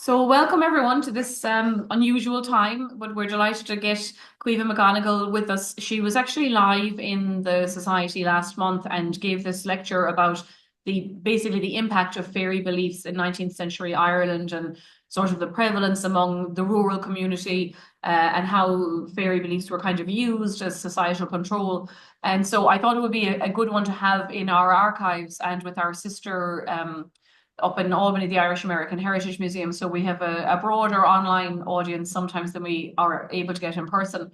So, welcome everyone to this unusual time, but we're delighted to get Caoimhe McGonigal with us. She was actually live in the Society last month and gave this lecture about basically the impact of fairy beliefs in 19th century Ireland and sort of the prevalence among the rural community and how fairy beliefs were kind of used as societal control. And so I thought it would be a good one to have in our archives and with our sister up in Albany, the Irish American Heritage Museum. So we have a broader online audience sometimes than we are able to get in person.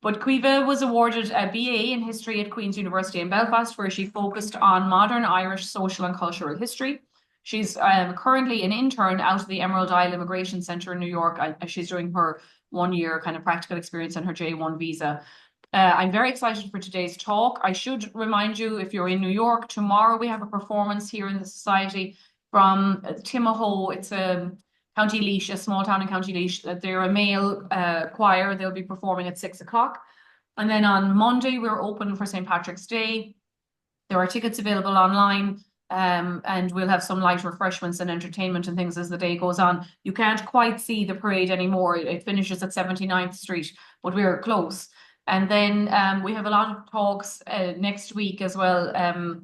But Caoimhe was awarded a BA in History at Queen's University in Belfast, where she focused on modern Irish social and cultural history. She's currently an intern out of the Emerald Isle Immigration Centre in New York. She's doing her 1 year kind of practical experience on her J1 visa. I'm very excited for today's talk. I should remind you, if you're in New York, tomorrow we have a performance here in the Society from Timahoe. It's a County Laois, a small town in County Laois. They're a male choir. They'll be performing at 6 o'clock. And then on Monday, we're open for St. Patrick's Day. There are tickets available online. And we'll have some light refreshments and entertainment and things as the day goes on. You can't quite see the parade anymore. It finishes at 79th Street, but we're close. And then we have a lot of talks next week as well.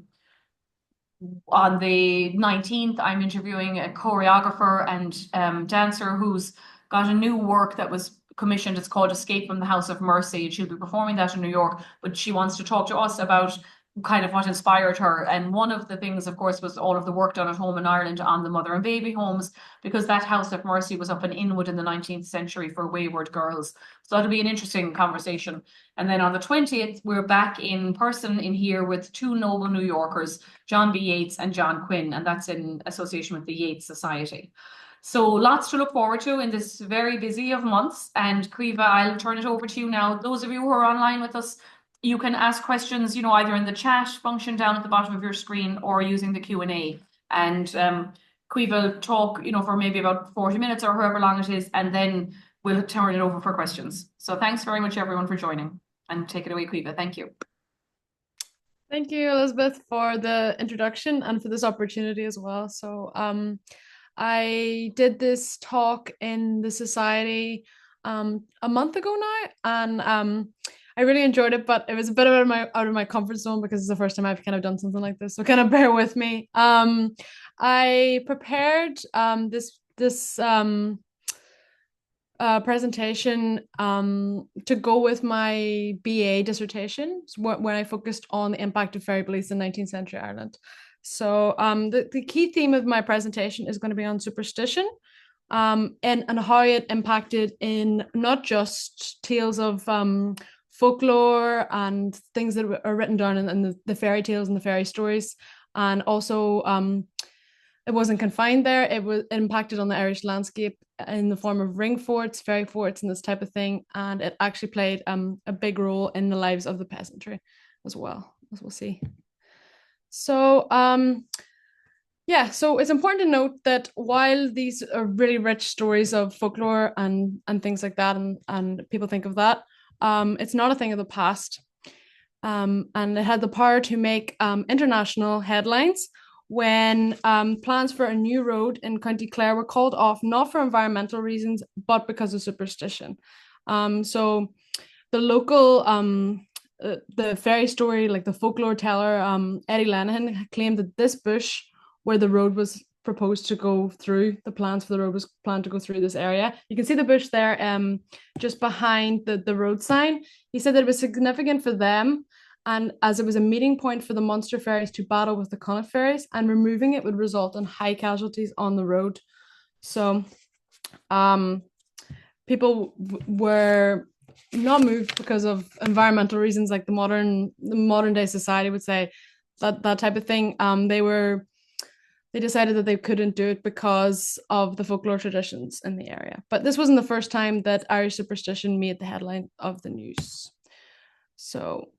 On the 19th, I'm interviewing a choreographer and dancer who's got a new work that was commissioned. It's called Escape from the House of Mercy. And she'll be performing that in New York, but she wants to talk to us about kind of what inspired her. And one of the things, of course, was all of the work done at home in Ireland on the mother and baby homes, because that House of Mercy was up in Inwood in the 19th century for wayward girls. So that'll be an interesting conversation. And then on the 20th, we're back in person in here with two noble New Yorkers, John B. Yates and John Quinn, and that's in association with the Yates Society. So lots to look forward to in this very busy of months. And Caoimhe, I'll turn it over to you now. Those of you who are online with us, you can ask questions, either in the chat function down at the bottom of your screen or using the Q&A. And Caoimhe will talk, for maybe about 40 minutes or however long it is, and then we'll turn it over for questions. So thanks very much, everyone, for joining. And take it away, Caoimhe. Thank you. Thank you, Elizabeth, for the introduction and for this opportunity as well. So I did this talk in the Society a month ago now, and I really enjoyed it, but it was a bit out of my comfort zone because it's the first time I've kind of done something like this. So kind of bear with me. I prepared this presentation to go with my BA dissertation when I focused on the impact of fairy beliefs in 19th century Ireland. So the key theme of my presentation is going to be on superstition and how it impacted in not just tales of folklore and things that are written down in the fairy tales and the fairy stories, and also it wasn't confined there. It impacted on the Irish landscape in the form of ring forts, fairy forts, and this type of thing. And it actually played a big role in the lives of the peasantry as well, as we'll see. So so it's important to note that while these are really rich stories of folklore and things like that, and people think of that, it's not a thing of the past. And it had the power to make international headlines when plans for a new road in County Clare were called off, not for environmental reasons, but because of superstition. So the local, the fairy story, like the folklore teller, Eddie Lenihan, claimed that this bush where the road was proposed to go through, the plans for the road was planned to go through this area. You can see the bush there just behind the road sign. He said that it was significant for them, and as it was a meeting point for the monster fairies to battle with the Connacht fairies, and removing it would result in high casualties on the road. So people were not moved because of environmental reasons, like the modern day society would say, that type of thing. They decided that they couldn't do it because of the folklore traditions in the area. But this wasn't the first time that Irish superstition made the headline of the news. So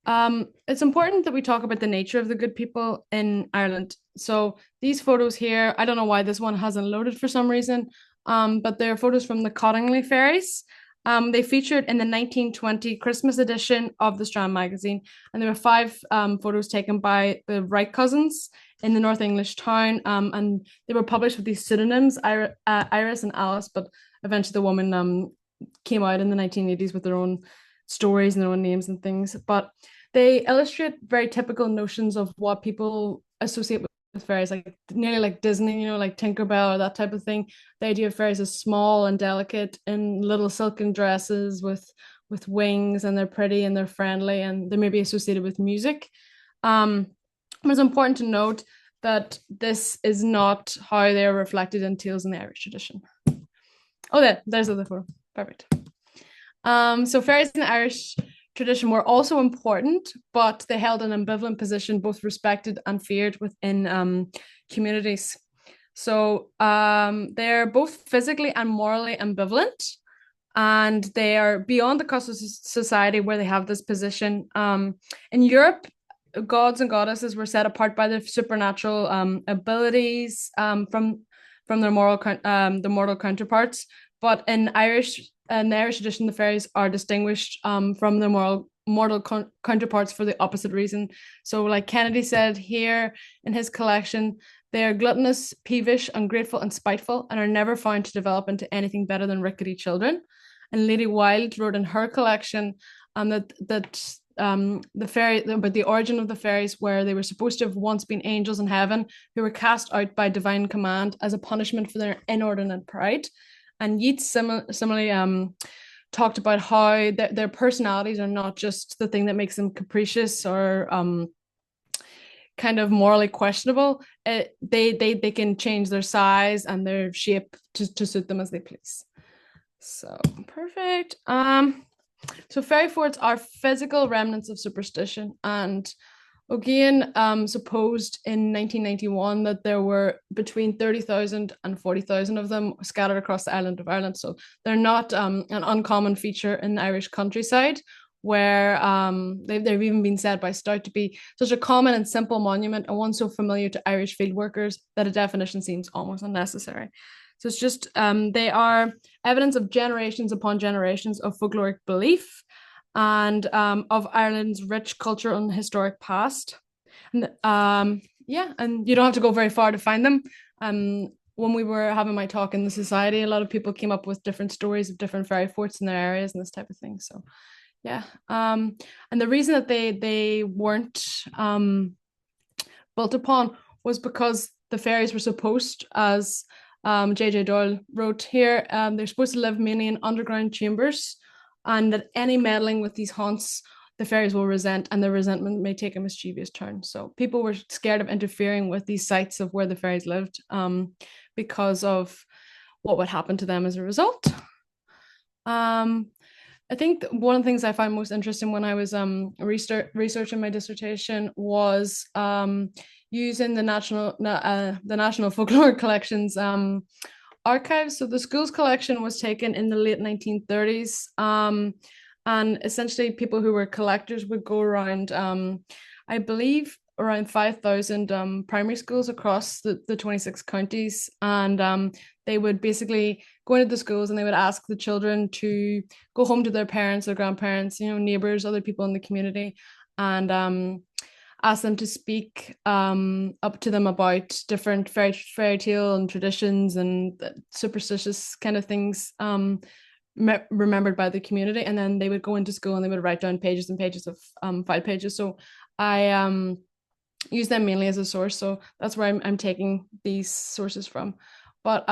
it's important that we talk about the nature of the good people in Ireland. So these photos here, I don't know why this one hasn't loaded for some reason, but they're photos from the Cottingley fairies. They featured in the 1920 Christmas edition of the Strand magazine, and there were 5 photos taken by the Wright cousins in the North English town, and they were published with these pseudonyms, Iris and Alice, but eventually the woman came out in the 1980s with their own stories and their own names and things. But they illustrate very typical notions of what people associate with fairies, like nearly like Disney, like Tinkerbell or that type of thing. The idea of fairies is small and delicate in little silken dresses with wings, and they're pretty and they're friendly, and they may be associated with music. It's important to note that this is not how they are reflected in tales in the Irish tradition. Oh, there's the photo. Perfect. So fairies in the Irish tradition were also important, but they held an ambivalent position, both respected and feared within communities. So they're both physically and morally ambivalent, and they are beyond the cost of society where they have this position. In Europe, gods and goddesses were set apart by their supernatural abilities from their mortal counterparts. But in the Irish tradition, the fairies are distinguished from their mortal counterparts for the opposite reason. So, like Kennedy said here in his collection, they are gluttonous, peevish, ungrateful, and spiteful, and are never found to develop into anything better than rickety children. And Lady Wilde wrote in her collection that the origin of the fairies, where they were supposed to have once been angels in heaven who were cast out by divine command as a punishment for their inordinate pride. And Yeats similarly talked about how their personalities are not just the thing that makes them capricious or kind of morally questionable. They can change their size and their shape to suit them as they please. So perfect. So fairy forts are physical remnants of superstition, and again, supposed in 1991 that there were between 30,000 and 40,000 of them scattered across the island of Ireland. So they're not an uncommon feature in the Irish countryside, where they've even been said by Stout to be such a common and simple monument, and one so familiar to Irish field workers that a definition seems almost unnecessary. So it's just they are evidence of generations upon generations of folkloric belief and of Ireland's rich cultural and historic past. And and you don't have to go very far to find them. When we were having my talk in the society, a lot of people came up with different stories of different fairy forts in their areas and this type of thing. So yeah. And the reason that they weren't built upon was because the fairies were supposed, as J.J. Doyle wrote here, they're supposed to live mainly in underground chambers, and that any meddling with these haunts, the fairies will resent, and their resentment may take a mischievous turn. So people were scared of interfering with these sites of where the fairies lived because of what would happen to them as a result. I think one of the things I found most interesting when I was researching my dissertation was using the National Folklore Collection's archives. So the school's collection was taken in the late 1930s, and essentially people who were collectors would go around, I believe, around 5,000 primary schools across the 26 counties, and they would basically go into the schools and they would ask the children to go home to their parents or grandparents, neighbors, other people in the community, and ask them to speak up to them about different fairy tale and traditions and superstitious kind of things remembered by the community. And then they would go into school and they would write down pages and pages of 5 pages. So I use them mainly as a source. So that's where I'm taking these sources from. But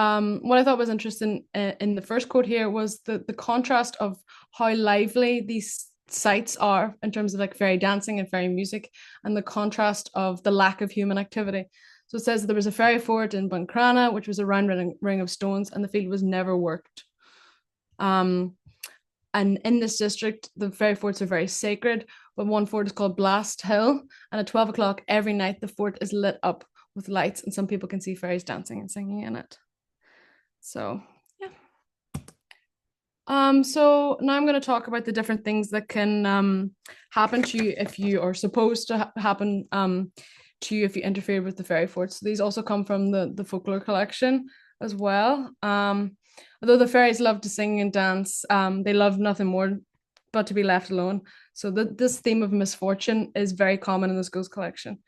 what I thought was interesting in the first quote here was the contrast of how lively these sites are in terms of like fairy dancing and fairy music, and the contrast of the lack of human activity. So it says there was a fairy fort in Buncrana, which was a round ring of stones, and the field was never worked. And in this district, the fairy forts are very sacred, but one fort is called Blast Hill, and at 12 o'clock every night the fort is lit up with lights, and some people can see fairies dancing and singing in it. So yeah. So now I'm going to talk about the different things that can happen to you if you are supposed to happen to you if you interfere with the fairy forts. So these also come from the folklore collection as well. Although the fairies love to sing and dance, they love nothing more but to be left alone. So this theme of misfortune is very common in the school's collection.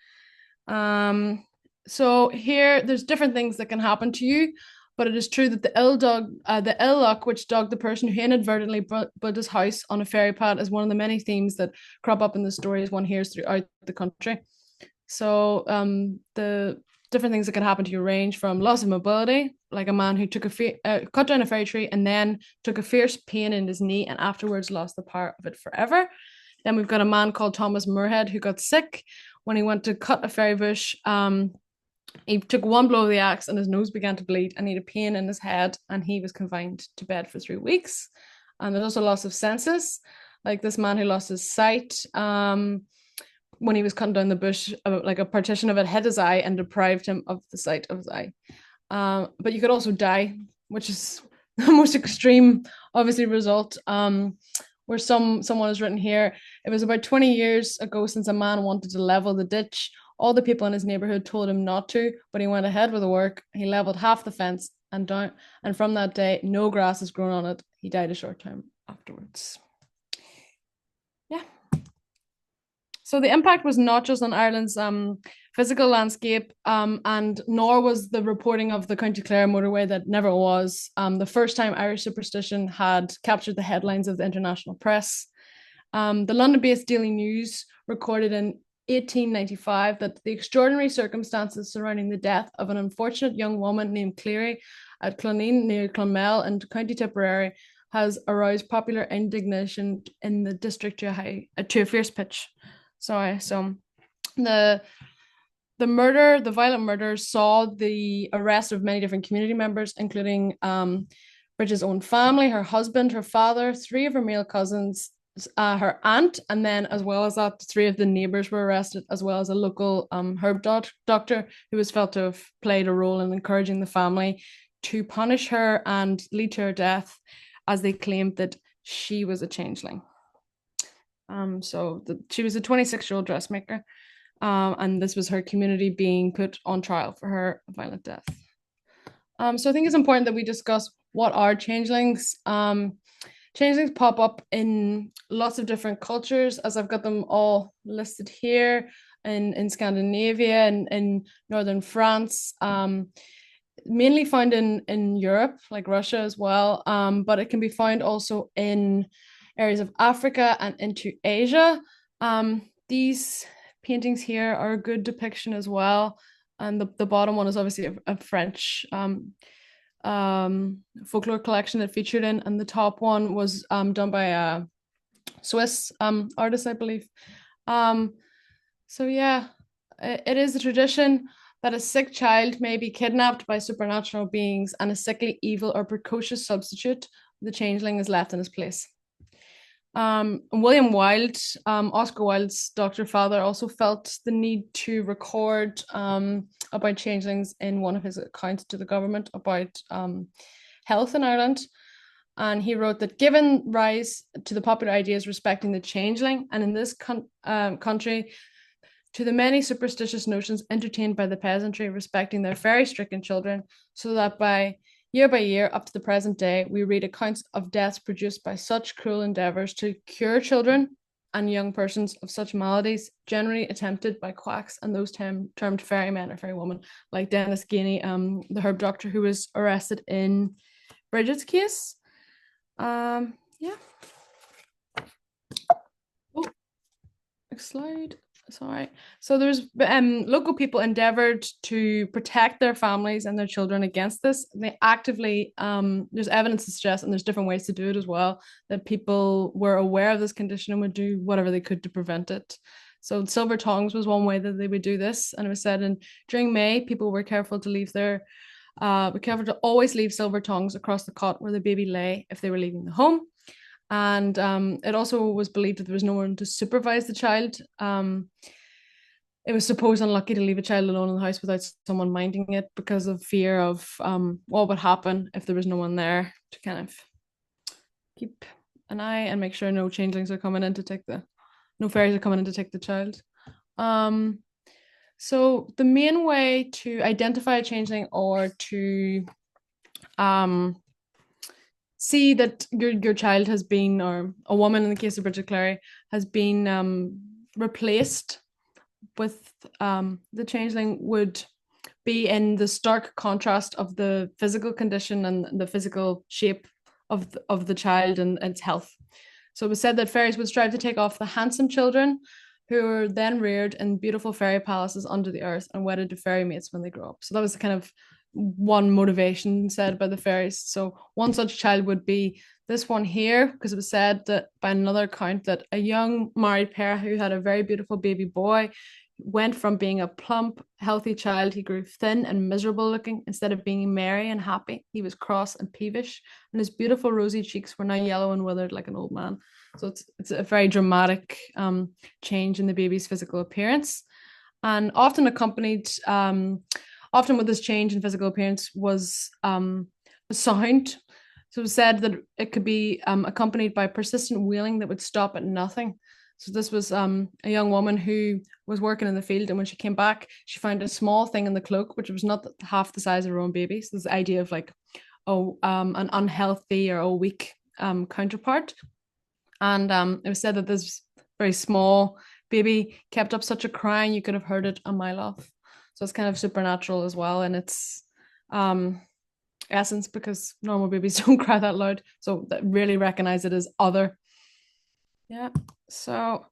So here, there's different things that can happen to you, but it is true that the ill luck which dogged the person who inadvertently built his house on a ferry pad is one of the many themes that crop up in the stories one hears throughout the country. So the different things that can happen to you range from loss of mobility, like a man who took cut down a ferry tree and then took a fierce pain in his knee and afterwards lost the power of it forever. Then we've got a man called Thomas Moorhead who got sick when he went to cut a ferry bush. He took one blow of the axe and his nose began to bleed and he had a pain in his head and he was confined to bed for 3 weeks. And there's also loss of senses, like this man who lost his sight when he was cutting down the bush, like a partition of it hit his eye and deprived him of the sight of his eye. But you could also die, which is the most extreme, obviously, result. Where someone has written here, it was about 20 years ago since a man wanted to level the ditch. All the people in his neighborhood told him not to, but he went ahead with the work. He leveled half the fence and down, and from that day, no grass has grown on it. He died a short time afterwards. Yeah. So the impact was not just on Ireland's physical landscape, and nor was the reporting of the County Clare motorway that never was the first time Irish superstition had captured the headlines of the international press. The London-based Daily News recorded in 1895 that the extraordinary circumstances surrounding the death of an unfortunate young woman named Cleary at Cloneen near Clonmel in County Tipperary has aroused popular indignation in the district to a fierce pitch. Sorry, so the violent murder saw the arrest of many different community members, including Bridget's own family, her husband, her father, 3 of her male cousins, her aunt, and then as well as that, 3 of the neighbors were arrested, as well as a local herb doctor who was felt to have played a role in encouraging the family to punish her and lead to her death, as they claimed that she was a changeling. She was a 26-year-old dressmaker, and this was her community being put on trial for her violent death. So I think it's important that we discuss what are changelings. Changelings pop up in lots of different cultures, as I've got them all listed here in Scandinavia and in northern France, mainly found in Europe, like Russia as well, but it can be found also in areas of Africa and into Asia. These paintings here are a good depiction as well. And the bottom one is obviously a French folklore collection that featured in, and the top one was done by a Swiss artist, I believe. So yeah, it is a tradition that a sick child may be kidnapped by supernatural beings, and a sickly, evil, or precocious substitute, the changeling, is left in his place. William Wilde, Oscar Wilde's doctor father, also felt the need to record about changelings in one of his accounts to the government about health in Ireland. And he wrote that, given rise to the popular ideas respecting the changeling, and in this country, to the many superstitious notions entertained by the peasantry respecting their fairy-stricken children, so that by year up to the present day, we read accounts of deaths produced by such cruel endeavours to cure children and young persons of such maladies, generally attempted by quacks and those termed fairymen or fairywomen, like Dennis Gainey, the herb doctor who was arrested in Bridget's case. Yeah. Oh, next slide. Sorry. So there's local people endeavored to protect their families and their children against this. They actively, there's evidence to suggest, and there's different ways to do it as well, that people were aware of this condition and would do whatever they could to prevent it. So silver tongs was one way that they would do this, and it was said during May, people were careful to always leave silver tongs across the cot where the baby lay if they were leaving the home. And it also was believed that there was no one to supervise the child. It was supposed unlucky to leave a child alone in the house without someone minding it, because of fear of what would happen if there was no one there to kind of keep an eye and make sure no changelings are coming in to no fairies are coming in to take the child. So the main way to identify a changeling, or to see that your child has been, or a woman in the case of Bridget Clary, has been replaced with the changeling, would be in the stark contrast of the physical condition and the physical shape of the child and its health. So it was said that fairies would strive to take off the handsome children who were then reared in beautiful fairy palaces under the earth and wedded to fairy mates when they grow up. So that was the kind of one motivation said by the fairies. So one such child would be this one here, because it was said that by another account that a young married pair who had a very beautiful baby boy went from being a plump, healthy child, he grew thin and miserable looking. Instead of being merry and happy, he was cross and peevish, and his beautiful rosy cheeks were now yellow and withered like an old man. So it's a very dramatic change in the baby's physical appearance, and often accompanied, often with this change in physical appearance was a sound. So it was said that it could be accompanied by persistent wailing that would stop at nothing. So this was a young woman who was working in the field, and when she came back, she found a small thing in the cloak, which was not half the size of her own baby. So this idea of like, an unhealthy or a weak counterpart. And it was said that this very small baby kept up such a crying you could have heard it a mile off. So it's kind of supernatural as well, and it's essence, because normal babies don't cry that loud. So that really recognize it as other. Yeah. So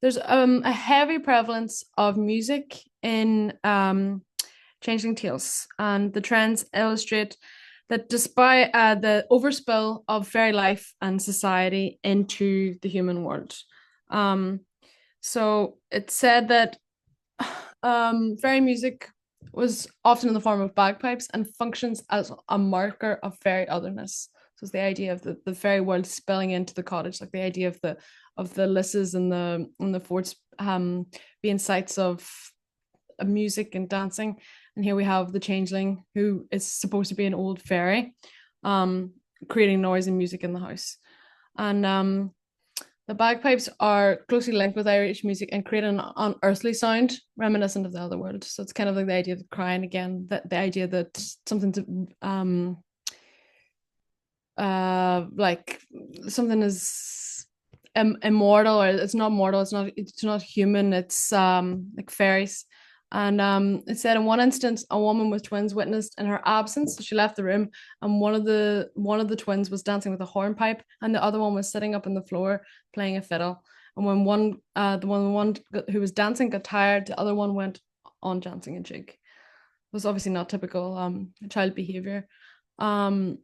there's a heavy prevalence of music in Changeling Tales, and the trends illustrate that despite the overspill of fairy life and society into the human world. So it's said that fairy music was often in the form of bagpipes and functions as a marker of fairy otherness. So it's the idea of the fairy world spilling into the cottage, like the idea of the lisses and the forts being sites of music and dancing. And here we have the changeling, who is supposed to be an old fairy, creating noise and music in the house. And the bagpipes are closely linked with Irish music and create an unearthly sound reminiscent of the other world. So it's kind of like the idea of crying again, that the idea that something's like something is immortal, or it's not mortal, it's not human, it's like fairies. And it said in one instance, a woman with twins witnessed in her absence. So she left the room, and one of the twins was dancing with a hornpipe, and the other one was sitting up on the floor playing a fiddle. And when the one who was dancing got tired, the other one went on dancing a jig. It was obviously not typical child behavior. And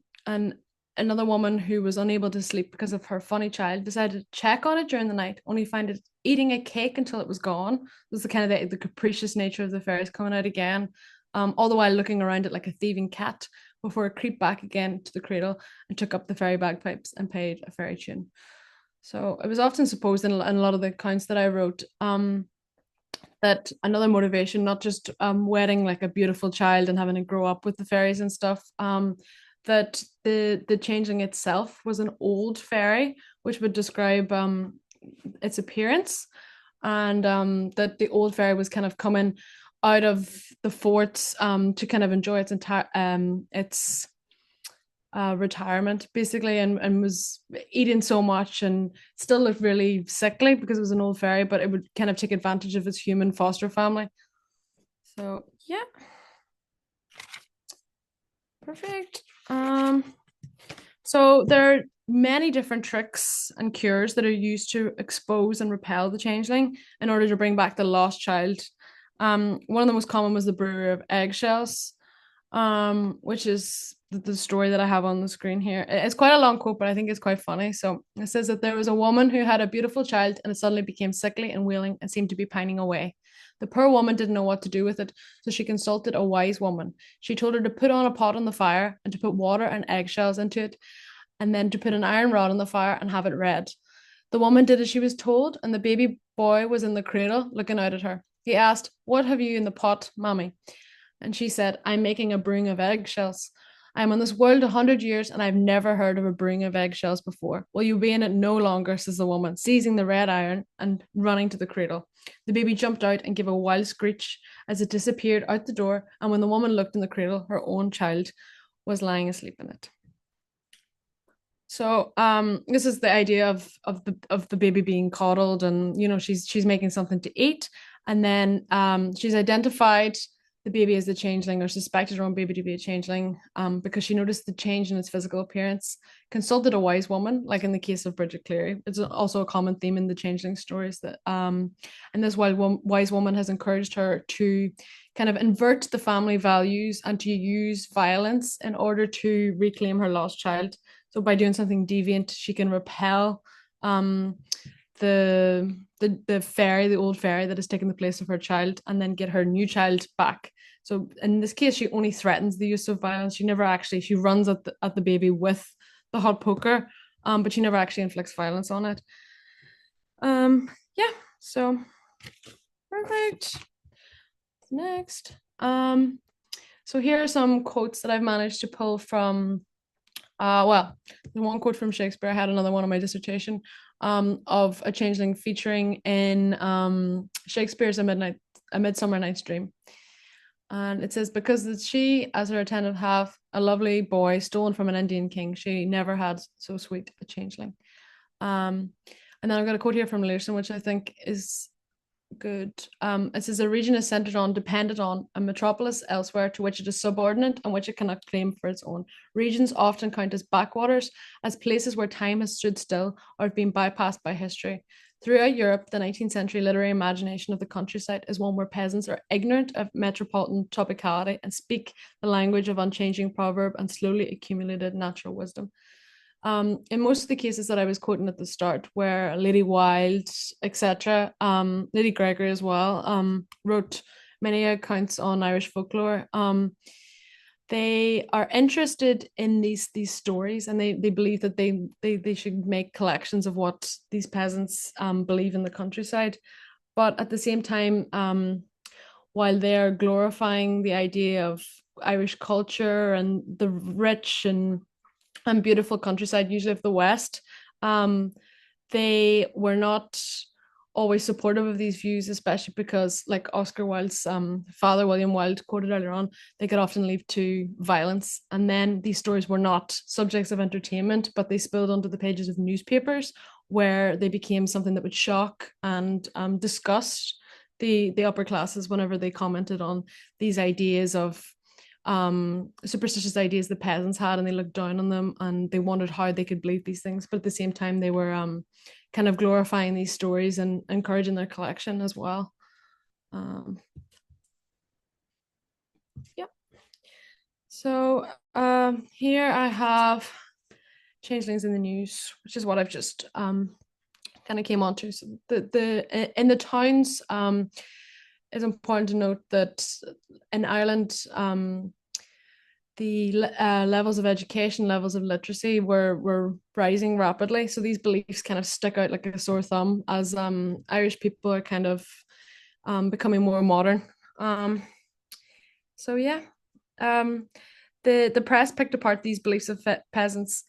another woman who was unable to sleep because of her funny child decided to check on it during the night, only find it eating a cake until it was gone. It was the kind of the capricious nature of the fairies coming out again, all the while looking around it like a thieving cat before it creeped back again to the cradle and took up the fairy bagpipes and played a fairy tune. So it was often supposed in a lot of the accounts that I wrote that another motivation, not just wedding like a beautiful child and having to grow up with the fairies and stuff, that the changeling itself was an old fairy, which would describe its appearance, and that the old fairy was kind of coming out of the forts to kind of enjoy its entire retirement basically, and was eating so much and still looked really sickly because it was an old fairy, but it would kind of take advantage of its human foster family. So yeah, perfect. So there are many different tricks and cures that are used to expose and repel the changeling in order to bring back the lost child. One of the most common was the brewery of eggshells, which is the story that I have on the screen here. It's quite a long quote, but I think it's quite funny. So it says that there was a woman who had a beautiful child, and it suddenly became sickly and wailing and seemed to be pining away. The poor woman didn't know what to do with it, so she consulted a wise woman. She told her to put on a pot on the fire and to put water and eggshells into it, and then to put an iron rod on the fire and have it red. The woman did as she was told, and the baby boy was in the cradle looking out at her. He asked, "What have you in the pot, Mammy?" And she said, "I'm making a brewing of eggshells. I'm on this world 100 years, and I've never heard of a brewing of eggshells before." "Well, you'll be in it no longer," says the woman, seizing the red iron and running to the cradle. The baby jumped out and gave a wild screech as it disappeared out the door, and when the woman looked in the cradle, her own child was lying asleep in it. So this is the idea of the baby being coddled, and she's making something to eat, and then she's identified the baby is the changeling, or suspected her own baby to be a changeling, because she noticed the change in its physical appearance, consulted a wise woman, like in the case of Bridget Cleary. It's also a common theme in the changeling stories that, and this wise woman has encouraged her to kind of invert the family values and to use violence in order to reclaim her lost child. So by doing something deviant, she can repel the fairy, the old fairy that has taken the place of her child, and then get her new child back. So in this case, she only threatens the use of violence. She runs at the baby with the hot poker, but she never actually inflicts violence on it. Yeah, so perfect. Next. So here are some quotes that I've managed to pull from well, the one quote from Shakespeare. I had another one on my dissertation, of a changeling featuring in Shakespeare's A Midsummer Night's Dream. And it says, because she, as her attendant, have a lovely boy stolen from an Indian king, she never had so sweet a changeling. And then I've got a quote here from Learson, which I think is good. It says, a region is centered on, dependent on a metropolis elsewhere to which it is subordinate and which it cannot claim for its own. Regions often count as backwaters, as places where time has stood still or have been bypassed by history. Throughout Europe, the 19th century literary imagination of the countryside is one where peasants are ignorant of metropolitan topicality and speak the language of unchanging proverb and slowly accumulated natural wisdom. In most of the cases that I was quoting at the start, where Lady Wilde, etc., Lady Gregory as well, wrote many accounts on Irish folklore. They are interested in these stories, and they believe that they should make collections of what these peasants believe in the countryside. But at the same time, while they're glorifying the idea of Irish culture and the rich and beautiful countryside, usually of the West, they were not always supportive of these views, especially because, like Oscar Wilde's father, William Wilde, quoted earlier on, they could often lead to violence. And then these stories were not subjects of entertainment, but they spilled onto the pages of newspapers, where they became something that would shock and disgust the upper classes whenever they commented on these ideas of superstitious ideas the peasants had, and they looked down on them and they wondered how they could believe these things. But at the same time, they were kind of glorifying these stories and encouraging their collection as well. Yeah. So here I have changelings in the news, which is what I've just kind of came onto. So the in the towns, it's important to note that in Ireland, the levels of education, levels of literacy were rising rapidly. So these beliefs kind of stick out like a sore thumb as Irish people are kind of becoming more modern. So yeah, the press picked apart these beliefs of peasants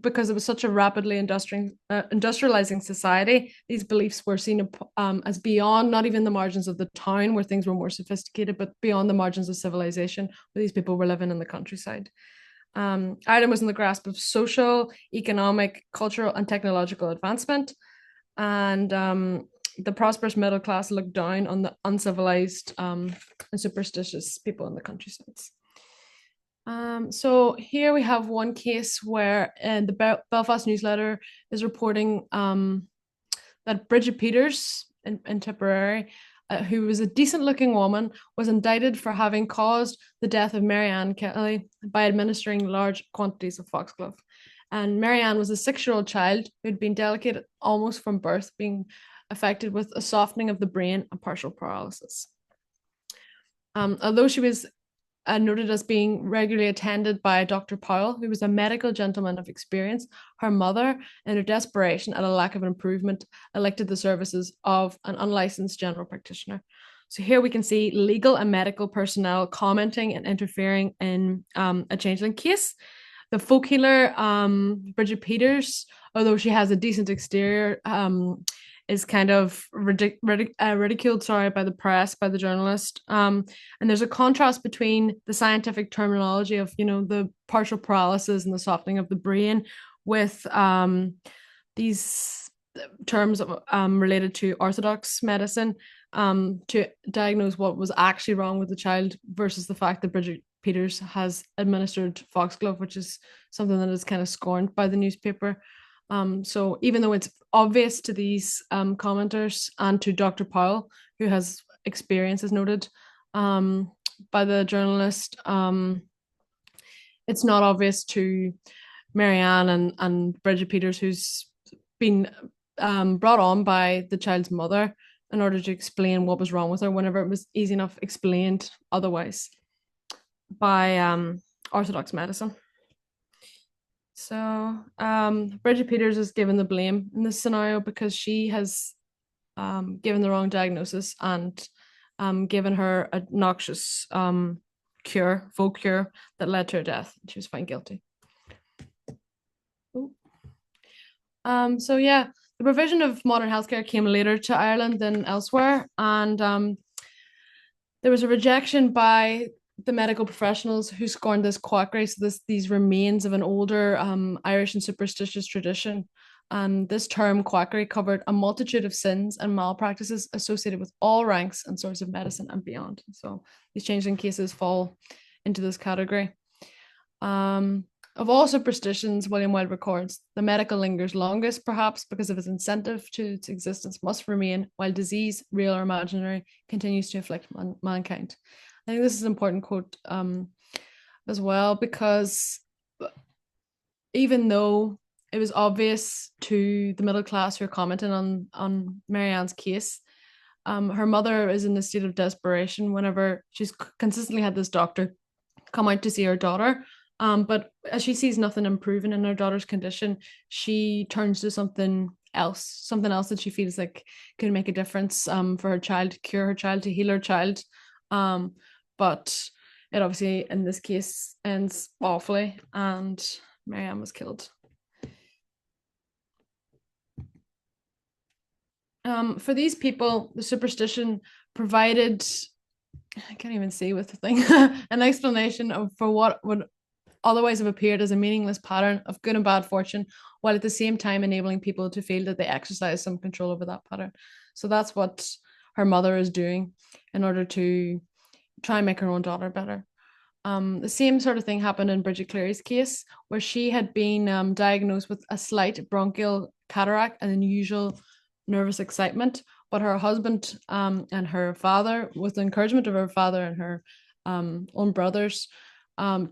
because it was such a rapidly industrializing society. These beliefs were seen as beyond not even the margins of the town where things were more sophisticated, but beyond the margins of civilization where these people were living in the countryside. Ireland was in the grasp of social, economic, cultural, and technological advancement, and the prosperous middle class looked down on the uncivilized and superstitious people in the countrysides. So here we have one case where the Belfast Newsletter is reporting that Bridget Peters in Tipperary, who was a decent looking woman, was indicted for having caused the death of Marianne Kelly by administering large quantities of foxglove. And Marianne was a 6-year-old child who had been delicate almost from birth, being affected with a softening of the brain and partial paralysis. Although she was noted as being regularly attended by Dr. Powell, who was a medical gentleman of experience, her mother, in her desperation at a lack of improvement, elected the services of an unlicensed general practitioner. So here we can see legal and medical personnel commenting and interfering in a changeling case. The folk healer, Bridget Peters, although she has a decent exterior, is kind of ridiculed, by the press, by the journalist. And there's a contrast between the scientific terminology of, the partial paralysis and the softening of the brain with these terms related to orthodox medicine, to diagnose what was actually wrong with the child versus the fact that Bridget Peters has administered foxglove, which is something that is kind of scorned by the newspaper. So even though it's obvious to these commenters and to Dr. Powell, who has experience, as noted by the journalist, it's not obvious to Marianne and Bridget Peters, who's been brought on by the child's mother in order to explain what was wrong with her, whenever it was easy enough explained otherwise by orthodox medicine. So Bridget Peters is given the blame in this scenario because she has given the wrong diagnosis and given her a noxious faux cure that led to her death. She was found guilty. So yeah, the provision of modern healthcare came later to Ireland than elsewhere, and there was a rejection by the medical professionals who scorned this quackery, so these remains of an older Irish and superstitious tradition. And this term quackery covered a multitude of sins and malpractices associated with all ranks and sorts of medicine and beyond. So these changeling cases fall into this category. Of all superstitions, William Wilde records, the medical lingers longest, perhaps because of its incentive to its existence must remain, while disease, real or imaginary, continues to afflict mankind. I think this is an important quote as well, because even though it was obvious to the middle class who are commenting on Marianne's case, her mother is in a state of desperation whenever she's consistently had this doctor come out to see her daughter. But as she sees nothing improving in her daughter's condition, she turns to something else that she feels like could make a difference for her child, to cure her child, to heal her child. But it obviously, in this case, ends awfully, and Marianne was killed. For these people, the superstition provided, I can't even see with the thing, an explanation for what would otherwise have appeared as a meaningless pattern of good and bad fortune, while at the same time enabling people to feel that they exercise some control over that pattern. So that's what her mother is doing in order to try and make her own daughter better. The same sort of thing happened in Bridget Cleary's case, where she had been diagnosed with a slight bronchial cataract and unusual nervous excitement, but her husband and her father, with the encouragement of her father and her own brothers,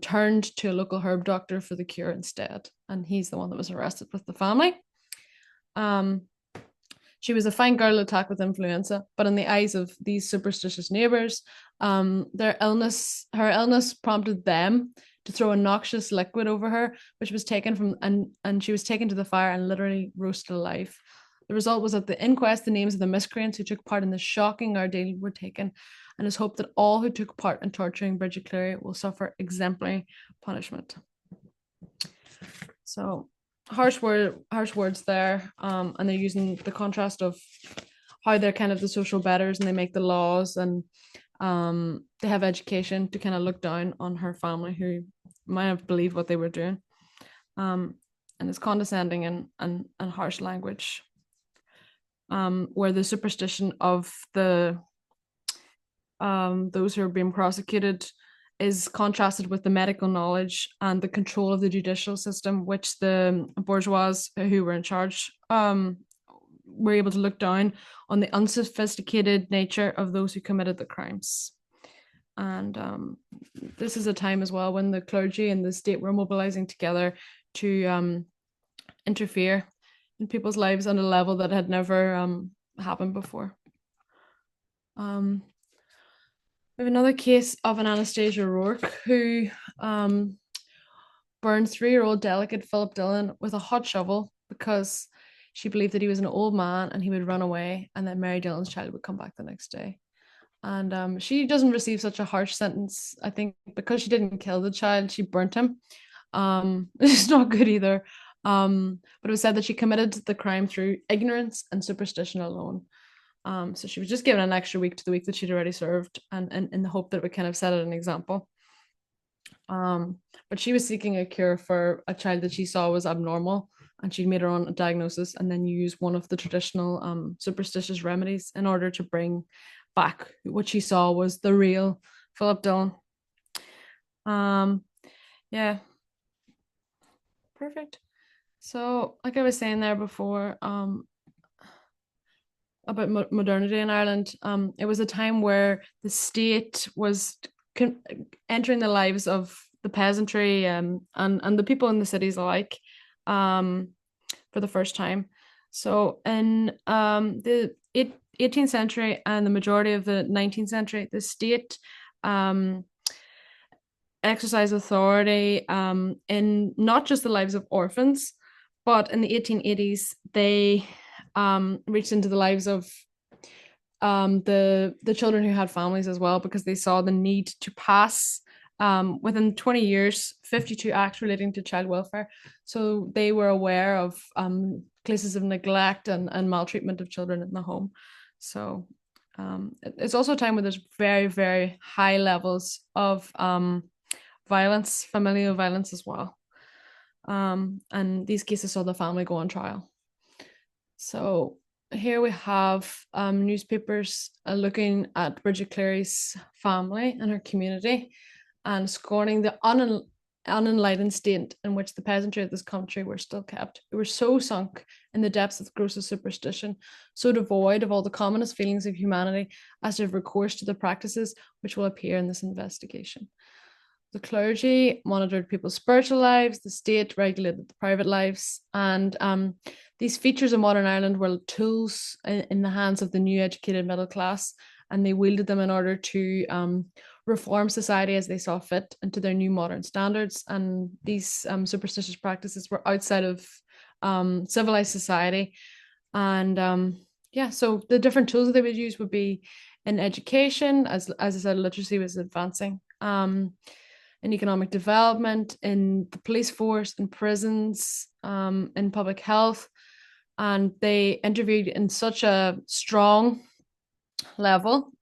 turned to a local herb doctor for the cure instead, and he's the one that was arrested with the family. She was a fine girl attacked with influenza, but in the eyes of these superstitious neighbors, her illness prompted them to throw a noxious liquid over her, which was taken from and she was taken to the fire and literally roasted alive. The result was at the inquest, the names of the miscreants who took part in this shocking ordeal were taken, and it's hoped that all who took part in torturing Bridget Cleary will suffer exemplary punishment. So harsh words there, and they're using the contrast of how they're kind of the social betters and they make the laws, and they have education, to kind of look down on her family who might have believed what they were doing. And it's condescending and harsh language. Where the superstition of the those who are being prosecuted is contrasted with the medical knowledge and the control of the judicial system, which the bourgeois who were in charge were able to look down on the unsophisticated nature of those who committed the crimes. And this is a time as well when the clergy and the state were mobilizing together to interfere in people's lives on a level that had never happened before. We have another case of an Anastasia Rourke who burned 3-year-old delicate Philip Dillon with a hot shovel because she believed that he was an old man and he would run away, and that Mary Dillon's child would come back the next day. And she doesn't receive such a harsh sentence, I think, because she didn't kill the child, she burnt him. It's not good either. But it was said that she committed the crime through ignorance and superstition alone. So she was just given an extra week to the week that she'd already served, and in the hope that it would kind of set it an example. But she was seeking a cure for a child that she saw was abnormal, and she'd made her own diagnosis and then used one of the traditional superstitious remedies in order to bring back what she saw was the real Philip Dillon. Yeah, perfect. So, like I was saying there before, about modernity in Ireland, it was a time where the state was entering the lives of the peasantry, and the people in the cities alike, um, for the first time. So in the 18th century and the majority of the 19th century, the state um, exercised authority in not just the lives of orphans, but in the 1880s, they reached into the lives of the children who had families as well, because they saw the need to pass within 20 years 52 acts relating to child welfare. So they were aware of cases of neglect and maltreatment of children in the home. So it's also a time where there's very, very high levels of violence, familial violence as well. And these cases saw the family go on trial. So here we have newspapers looking at Bridget Cleary's family and her community and scorning the unenlightened state in which the peasantry of this country were still kept. They were so sunk in the depths of the grossest superstition, so devoid of all the commonest feelings of humanity as to have recourse to the practices which will appear in this investigation. The clergy monitored people's spiritual lives, the state regulated the private lives, and these features of modern Ireland were tools in the hands of the new educated middle class, and they wielded them in order to reform society as they saw fit into their new modern standards. And these superstitious practices were outside of civilized society. And yeah, so the different tools that they would use would be in education, as I said, literacy was advancing. In economic development, in the police force, in prisons, in public health. And they interviewed in such a strong level.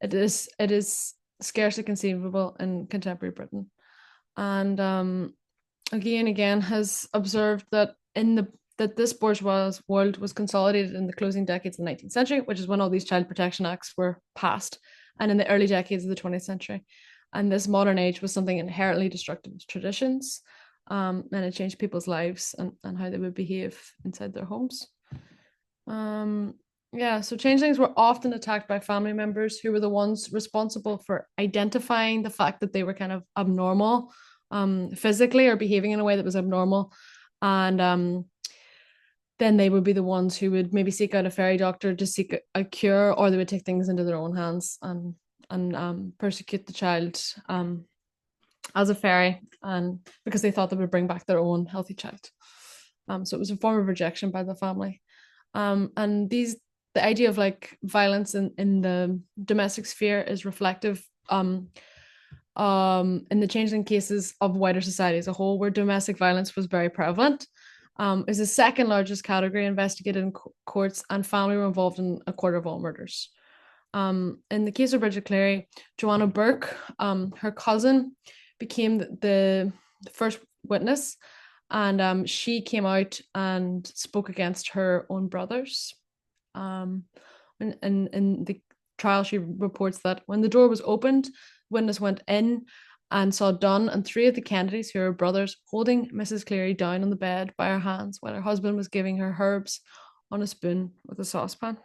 It is scarcely conceivable in contemporary Britain. And again has observed that that this bourgeois world was consolidated in the closing decades of the 19th century, which is when all these child protection acts were passed, and in the early decades of the 20th century. And this modern age was something inherently destructive to traditions, and it changed people's lives and how they would behave inside their homes. Yeah, so changelings were often attacked by family members who were the ones responsible for identifying the fact that they were kind of abnormal, physically, or behaving in a way that was abnormal. And then they would be the ones who would maybe seek out a fairy doctor to seek a cure, or they would take things into their own hands and persecute the child as a fairy, and because they thought they would bring back their own healthy child. So it was a form of rejection by the family. And the idea of like violence in the domestic sphere is reflective in the changeling cases of wider society as a whole, where domestic violence was very prevalent. Is the second largest category investigated in courts, and family were involved in a quarter of all murders. In the case of Bridget Cleary, Joanna Burke, her cousin, became the first witness, and she came out and spoke against her own brothers. In the trial, she reports that when the door was opened, witness went in and saw Dunn and three of the Kennedys, who were brothers, holding Mrs. Cleary down on the bed by her hands while her husband was giving her herbs on a spoon with a saucepan.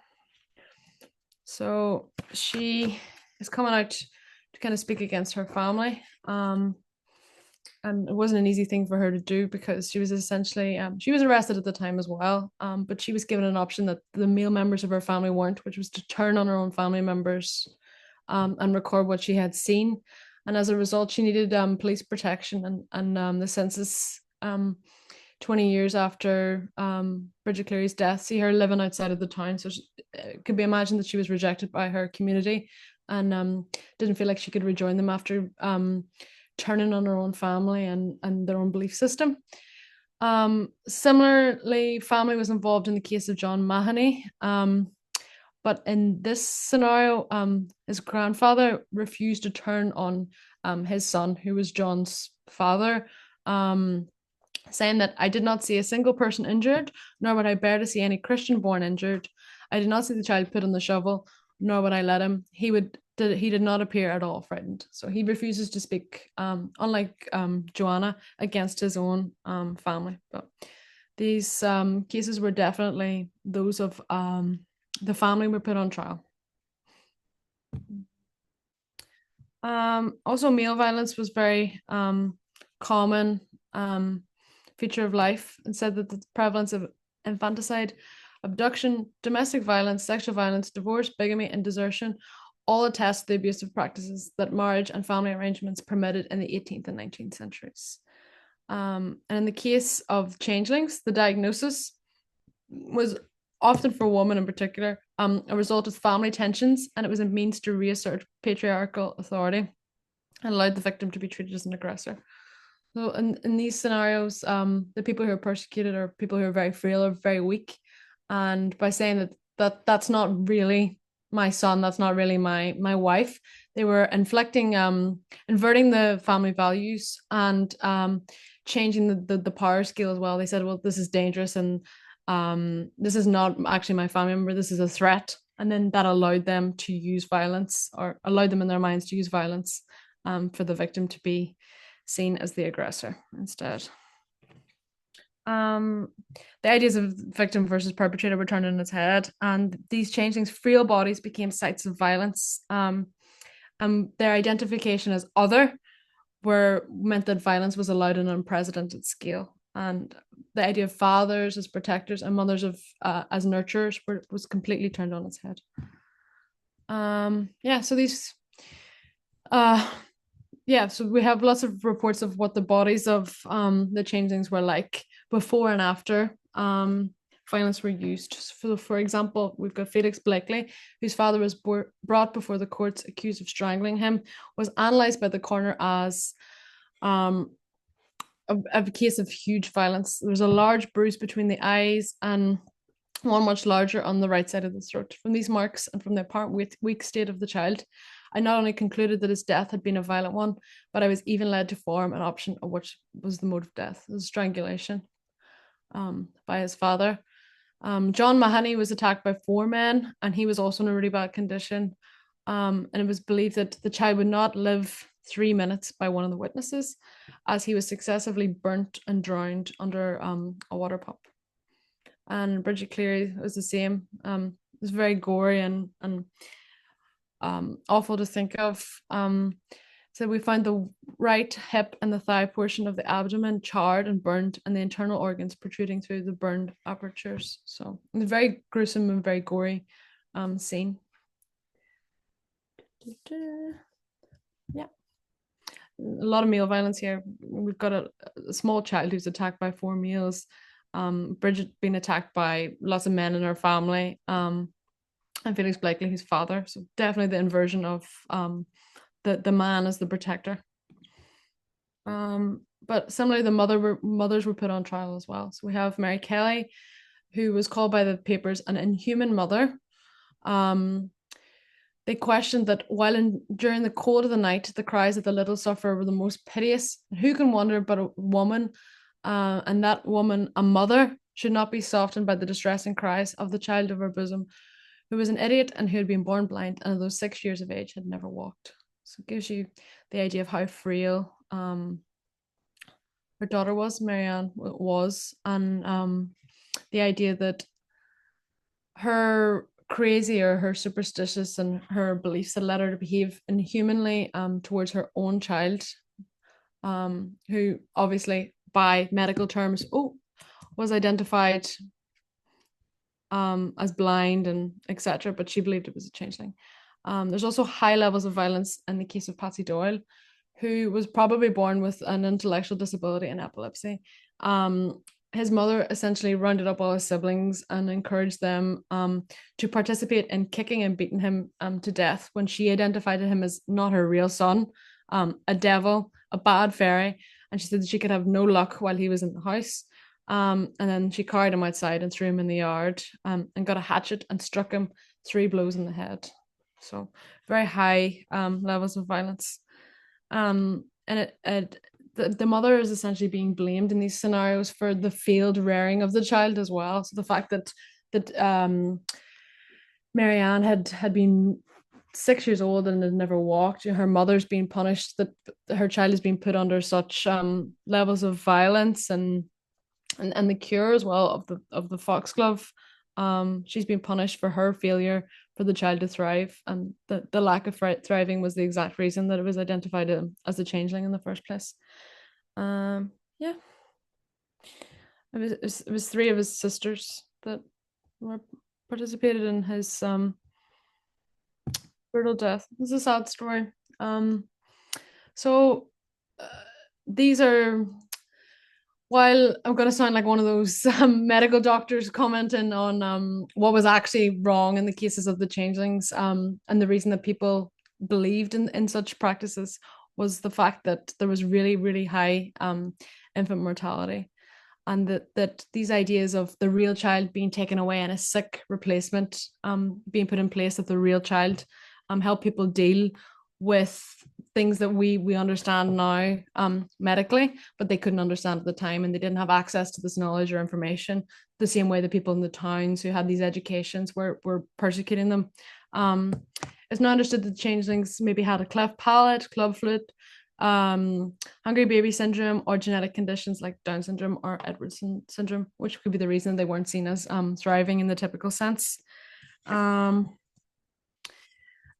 So she is coming out to kind of speak against her family. And it wasn't an easy thing for her to do, because she was essentially, she was arrested at the time as well, but she was given an option that the male members of her family weren't, which was to turn on her own family members and record what she had seen. And as a result, she needed police protection, and the census 20 years after Bridget Cleary's death see her living outside of the town. So it could be imagined that she was rejected by her community, and didn't feel like she could rejoin them after turning on her own family and their own belief system. Similarly, family was involved in the case of John Mahoney. But in this scenario, his grandfather refused to turn on his son, who was John's father, saying that I did not see a single person injured, nor would I bear to see any Christian born injured. I did not see the child put on the shovel, nor would I let him. He did not appear at all frightened. So he refuses to speak, unlike Joanna, against his own family. But these cases were definitely those of the family were put on trial. Also, male violence was very common feature of life, and said that the prevalence of infanticide, abduction, domestic violence, sexual violence, divorce, bigamy, and desertion all attest to the abusive practices that marriage and family arrangements permitted in the 18th and 19th centuries. And in the case of changelings, the diagnosis was often for women in particular a result of family tensions, and it was a means to reassert patriarchal authority and allowed the victim to be treated as an aggressor. So in these scenarios, the people who are persecuted are people who are very frail or very weak, and by saying that's not really my son, that's not really my wife, they were inverting the family values and changing the power scale as well. They said, well, this is dangerous, and this is not actually my family member, this is a threat. And then that allowed them to use violence, or allowed them in their minds to use violence for the victim to be seen as the aggressor instead. The ideas of victim versus perpetrator were turned on its head, and these changelings' frail bodies became sites of violence. And their identification as other meant that violence was allowed on an unprecedented scale. And the idea of fathers as protectors and mothers as nurturers was completely turned on its head. So these so we have lots of reports of what the bodies of the changelings were like before and after violence were used. So, for example, we've got Felix Blakely, whose father was brought before the courts accused of strangling him, was analysed by the coroner as a case of huge violence. There was a large bruise between the eyes and one much larger on the right side of the throat. From these marks and from the apparent weak state of the child, I not only concluded that his death had been a violent one, but I was even led to form an option of which was the mode of death. It was strangulation by his father. John Mahoney was attacked by 4 men, and he was also in a really bad condition. And it was believed that the child would not live 3 minutes by one of the witnesses, as he was successively burnt and drowned under a water pump. And Bridget Cleary was the same. It was very gory and awful to think of. So we found the right hip and the thigh portion of the abdomen charred and burned, and the internal organs protruding through the burned apertures. So it's a very gruesome and very gory scene. Yeah. A lot of male violence here. We've got a small child who's attacked by 4 males. Bridget being attacked by lots of men in her family. And Felix Blakely, his father. So definitely the inversion of the man as the protector. But similarly, the mothers were put on trial as well. So we have Mary Kelly, who was called by the papers an inhuman mother. They questioned that during the cold of the night, the cries of the little sufferer were the most piteous. Who can wonder but a woman, and that woman, a mother, should not be softened by the distressing cries of the child of her bosom, who was an idiot and who had been born blind, and at those 6 years of age had never walked. So it gives you the idea of how frail her daughter was, Marianne was, and the idea that her crazy or her superstitious and her beliefs had led her to behave inhumanly towards her own child, who obviously by medical terms was identified as blind and etc., but she believed it was a changeling. There's also high levels of violence in the case of Patsy Doyle, who was probably born with an intellectual disability and epilepsy. His mother essentially rounded up all his siblings and encouraged them to participate in kicking and beating him to death when she identified him as not her real son, a devil, a bad fairy, and she said that she could have no luck while he was in the house. And then she carried him outside and threw him in the yard and got a hatchet and struck him 3 blows in the head. So very high levels of violence. And the mother is essentially being blamed in these scenarios for the failed rearing of the child as well. So the fact that Marianne had been 6 years old and had never walked, her mother's being punished, that her child is being put under such levels of violence, and the cure as well of the foxglove. She's been punished for her failure for the child to thrive, and the lack of thriving was the exact reason that it was identified as a changeling in the first place. Yeah, it was three of his sisters that were participated in his brutal death. It's a sad story. So uh, these are, while I'm going to sound like one of those medical doctors commenting on what was actually wrong in the cases of the changelings, and the reason that people believed in such practices was the fact that there was really, really high infant mortality, and that these ideas of the real child being taken away and a sick replacement being put in place of the real child help people deal with things that we understand now medically, but they couldn't understand at the time, and they didn't have access to this knowledge or information the same way the people in the towns who had these educations were persecuting them. It's not understood that changelings maybe had a cleft palate, club foot, hungry baby syndrome, or genetic conditions like Down syndrome or Edwards syndrome, which could be the reason they weren't seen as thriving in the typical sense.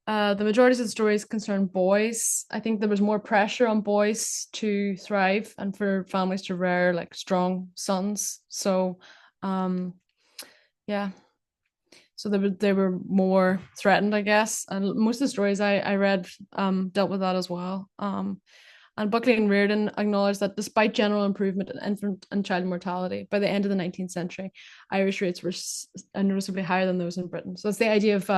The majority of the stories concern boys. I think there was more pressure on boys to thrive and for families to rear like strong sons. So, yeah. So they were more threatened, I guess. And most of the stories I read dealt with that as well. And Buckley and Reardon acknowledged that despite general improvement in infant and child mortality, by the end of the 19th century, Irish rates were noticeably higher than those in Britain. So it's the idea of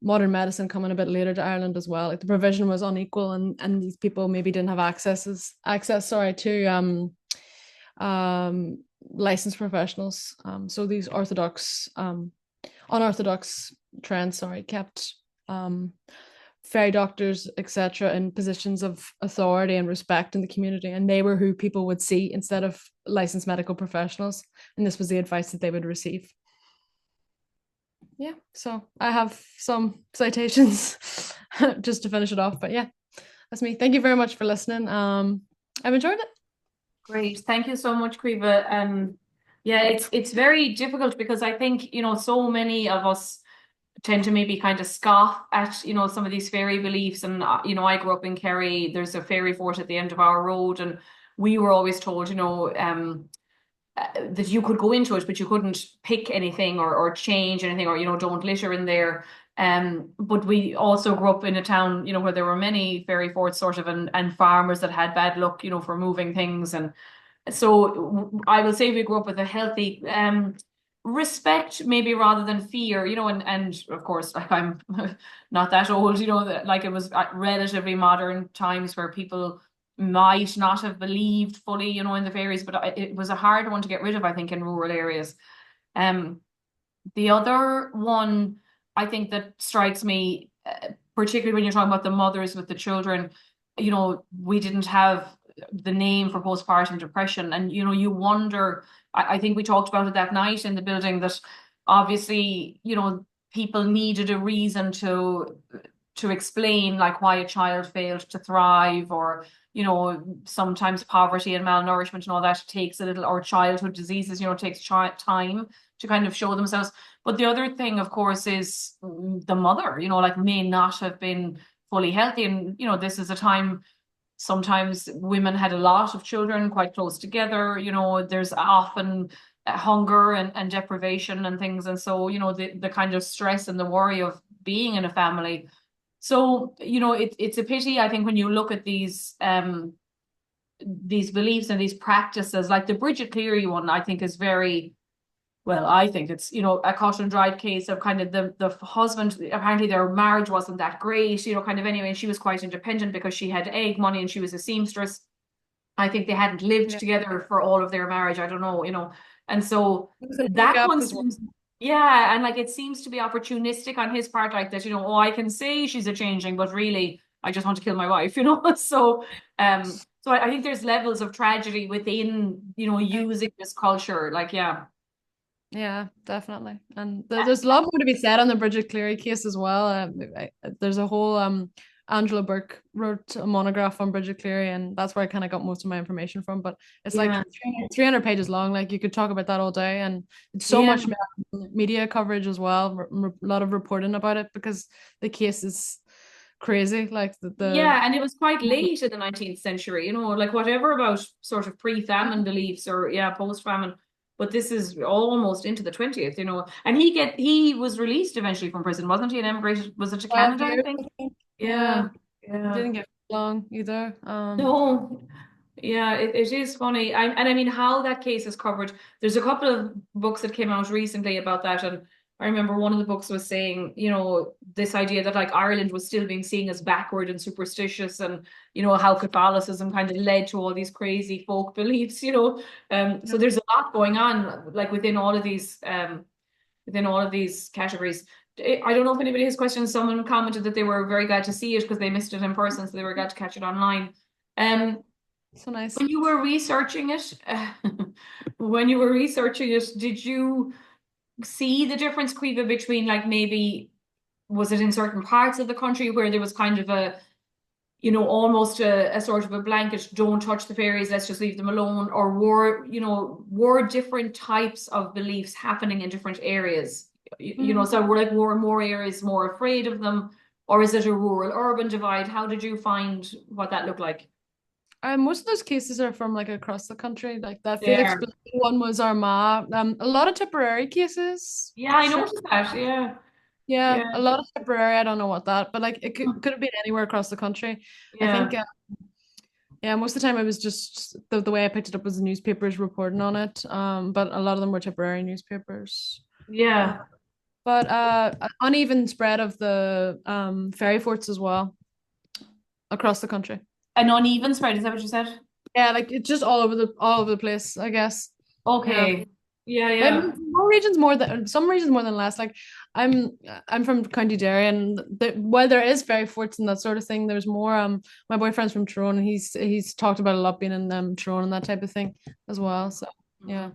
modern medicine coming a bit later to Ireland as well. Like the provision was unequal, and these people maybe didn't have access to licensed professionals. So these unorthodox trends, kept fairy doctors, etc., in positions of authority and respect in the community, and they were who people would see instead of licensed medical professionals, and this was the advice that they would receive. Yeah, so I have some citations just to finish it off, but yeah, that's me. Thank you very much for listening. I've enjoyed it. Great. Thank you so much, Kriva. Yeah, it's very difficult because I think, so many of us tend to maybe kind of scoff at, some of these fairy beliefs. And, I grew up in Kerry. There's a fairy fort at the end of our road. And we were always told, that you could go into it, but you couldn't pick anything or change anything, or, don't litter in there. But we also grew up in a town, where there were many fairy forts sort of, and farmers that had bad luck, for moving things. And so I will say we grew up with a healthy respect, maybe rather than fear, and of course, like I'm not that old, like it was relatively modern times where people might not have believed fully, in the fairies, but it was a hard one to get rid of, I think, in rural areas. The other one I think that strikes me, particularly when you're talking about the mothers with the children, we didn't have the name for postpartum depression. And, you wonder, I think we talked about it that night in the building, that obviously, people needed a reason to explain like why a child failed to thrive, or, sometimes poverty and malnourishment and all that takes a little, or childhood diseases, takes time to kind of show themselves. But the other thing, of course, is the mother, like may not have been fully healthy. And, this is a time sometimes women had a lot of children quite close together, there's often hunger and deprivation and things. And so, the kind of stress and the worry of being in a family. So, it's a pity, I think, when you look at these beliefs and these practices, like the Bridget Cleary one, I think is very, well, I think it's, a cut and dried case of kind of the husband, apparently their marriage wasn't that great, kind of anyway. She was quite independent because she had egg money and she was a seamstress. I think they hadn't lived together for all of their marriage. I don't know, and so that one seems, and like it seems to be opportunistic on his part, like that, I can say she's a changeling, but really I just want to kill my wife, So I think there's levels of tragedy within, using this culture. Like, yeah. Yeah, definitely. And there's a lot more to be said on the Bridget Cleary case as well. There's a whole Angela Burke wrote a monograph on Bridget Cleary, and that's where I kind of got most of my information from. But it's like Yeah. 300 pages long. Like you could talk about that all day, and it's so Yeah. much media coverage as well. A lot of reporting about it because the case is crazy. Like Yeah, and it was quite late in the 19th century, like whatever about sort of pre-famine beliefs or yeah, post-famine, but this is almost into the 20th, And he was released eventually from prison, wasn't he? And emigrated, was it to 12 Canada, I years, think? I think. Yeah, Yeah, yeah. didn't get long either. No, yeah, it is funny. And I mean, how that case is covered. There's a couple of books that came out recently about that. And I remember one of the books was saying, this idea that like Ireland was still being seen as backward and superstitious and, how Catholicism kind of led to all these crazy folk beliefs. So there's a lot going on like within all of these categories. I don't know if anybody has questions. Someone commented that they were very glad to see it because they missed it in person, so they were glad to catch it online. Um, So nice. when you were researching it, did you see the difference, Quiva, between like maybe was it in certain parts of the country where there was kind of almost a sort of a blanket, don't touch the fairies, let's just leave them alone, or were different types of beliefs happening in different areas? So were more areas more afraid of them, or is it a rural urban divide? How did you find what that looked like? Most of those cases are from like across the country. Like that Felix There. Blake one was Armagh. A lot of Tipperary cases Yeah, for I sure. noticed that. Yeah. Yeah, Yeah. a lot of Tipperary. I don't know what that, but like it could have been anywhere across the country. I think, Yeah. yeah, most of the time it was just the way I picked it up was the newspapers reporting on it. But a lot of them were Tipperary newspapers. Uh, Yeah. but uneven spread of the ferry forts as well across the country. An uneven spread, is that what you said? Yeah, like it's just all over the place, I guess. Yeah. Okay. Yeah, Maybe yeah. some regions more than less. Like I'm I'm from County Derry, and while there is ferry forts and that sort of thing, there's more. My boyfriend's from Tyrone, and he's talked about a lot being in Tyrone and that type of thing as well. So yeah.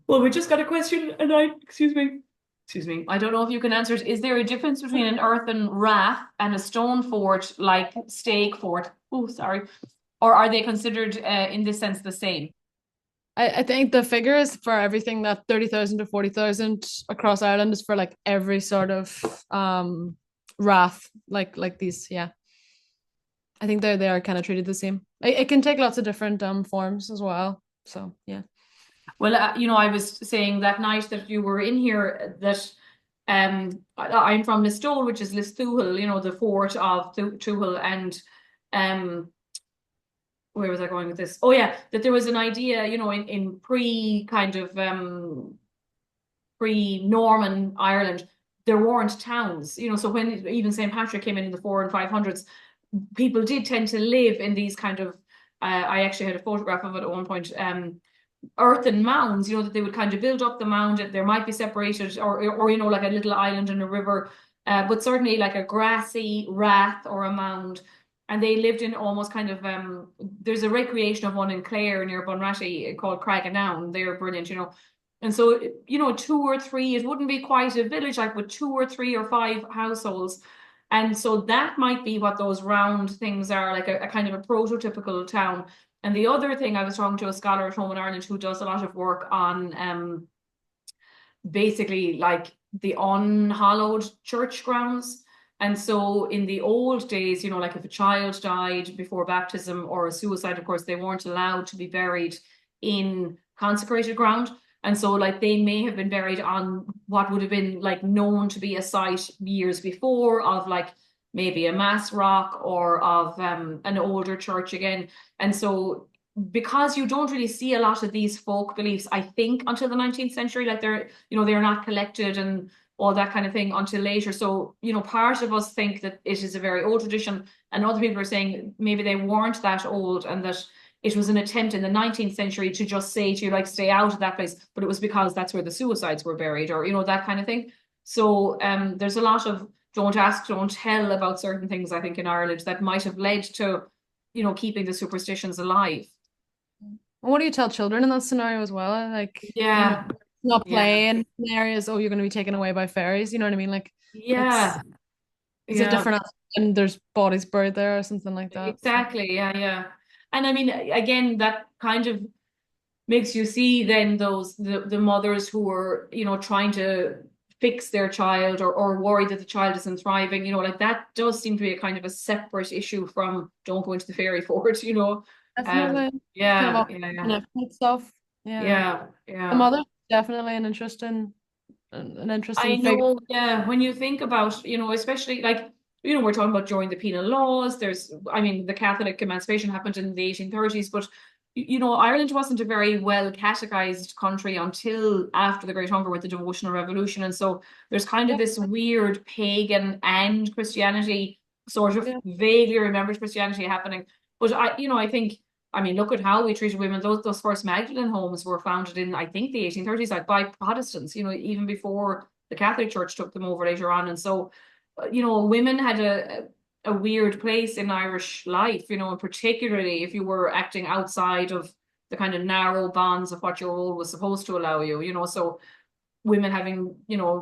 Well, we just got a question, and excuse me. I don't know if you can answer it. Is there a difference between an earthen rath and a stone fort, like stake fort? Oh, sorry. Or are they considered, in this sense, the same? I think the figure is for everything that 30,000 to 40,000 across Ireland is for like every sort of wrath like these. Yeah, I think they are kind of treated the same. It can take lots of different forms as well. So yeah. Well, I was saying that night that you were in here that I'm from Listowel, which is Listowel, the fort of Tuathail, and where was I going with this? Oh yeah, that there was an idea, in pre kind of pre-Norman Ireland, there weren't towns, so when even St. Patrick came in the 400s and 500s, people did tend to live in these kind of, I actually had a photograph of it at one point, earthen mounds, that they would kind of build up the mound, there might be separated, or like a little island in a river, but certainly like a grassy rath or a mound. And they lived in almost kind of, there's a recreation of one in Clare near Bunratty called Craganown. They're brilliant. And so, two or three, it wouldn't be quite a village, like with 2 or 3 or 5 households. And so that might be what those round things are, like a kind of a prototypical town. And the other thing, I was talking to a scholar at home in Ireland who does a lot of work on basically like the unhallowed church grounds. And so in the old days, like if a child died before baptism or a suicide, of course, they weren't allowed to be buried in consecrated ground. And so like they may have been buried on what would have been like known to be a site years before of like maybe a mass rock or of an older church again. And so because you don't really see a lot of these folk beliefs, I think, until the 19th century, like they're not collected and all that kind of thing until later. So, part of us think that it is a very old tradition, and other people are saying maybe they weren't that old and that it was an attempt in the 19th century to just say to you, like, stay out of that place, but it was because that's where the suicides were buried or, that kind of thing. So there's a lot of don't ask, don't tell about certain things, I think, in Ireland that might have led to, keeping the superstitions alive. And what do you tell children in that scenario as well? Like, Yeah, not yeah, play in areas, oh, you're going to be taken away by fairies. You know what I mean? Like, it's yeah, it's a yeah. different aspect, and there's bodies buried there or something like that. So Exactly. Yeah, yeah. And I mean, again, that kind of makes you see then the mothers who are, trying to fix their child, or worried that the child isn't thriving, like that does seem to be a kind of a separate issue. From don't go into the fairy fort. definitely, it's kind of Yeah, all yeah, yeah. connected stuff. Yeah, Yeah, the yeah. mother definitely an interesting I figure. know, yeah, when you think about, especially like, we're talking about during the penal laws, I mean, the Catholic emancipation happened in the 1830s, but, Ireland wasn't a very well catechized country until after the Great Hunger with the Devotional Revolution. And so there's kind of Yeah, this weird pagan and Christianity, sort of yeah, vaguely remembered Christianity happening. But I think, I mean, look at how we treated women. Those first Magdalene homes were founded in, I think, the 1830s, like by Protestants, even before the Catholic Church took them over later on. And so, women had a weird place in Irish life, and particularly if you were acting outside of the kind of narrow bonds of what your role was supposed to allow you. So women having,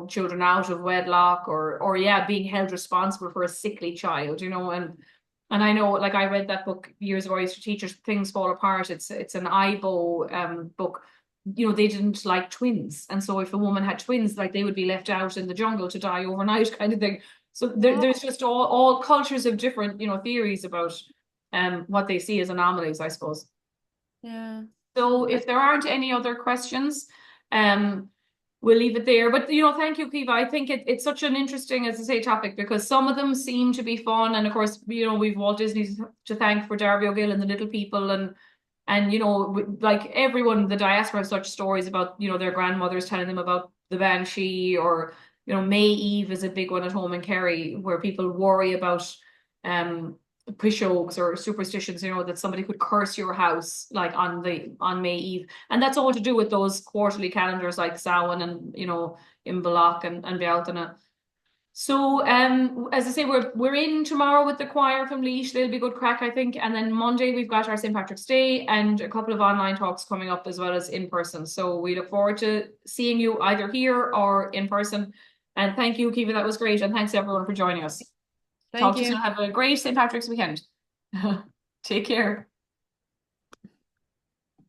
children out of wedlock, or yeah, being held responsible for a sickly child, and I know, like, I read that book years ago. I used to teach it, Things Fall Apart. It's an IBO book. They didn't like twins, and so if a woman had twins, like, they would be left out in the jungle to die overnight, kind of thing. So wow, there's just all cultures of different, theories about what they see as anomalies, I suppose. yeah. So I, if there aren't any other questions, um, we'll leave it there. But thank you, Kiva. I think it's such an interesting, as I say, topic, because some of them seem to be fun, and of course, we've Walt Disney to thank for Darby O'Gill and the Little People, and like everyone in the diaspora have such stories about their grandmothers telling them about the banshee, or May Eve is a big one at home in Kerry, where people worry about um push-oaks or superstitions, that somebody could curse your house, like on May Eve. And that's all to do with those quarterly calendars like Samhain, and Imbolc and Bealtaine. So as I say, we're in tomorrow with the choir from Laois. They'll be good crack, I think. And then Monday we've got our St. Patrick's Day and a couple of online talks coming up, as well as in person. So we look forward to seeing you either here or in person. And thank you, Kiva. That was great. And thanks everyone for joining us. thank Talk to you you. soon. Have a great St. Patrick's weekend. Take care.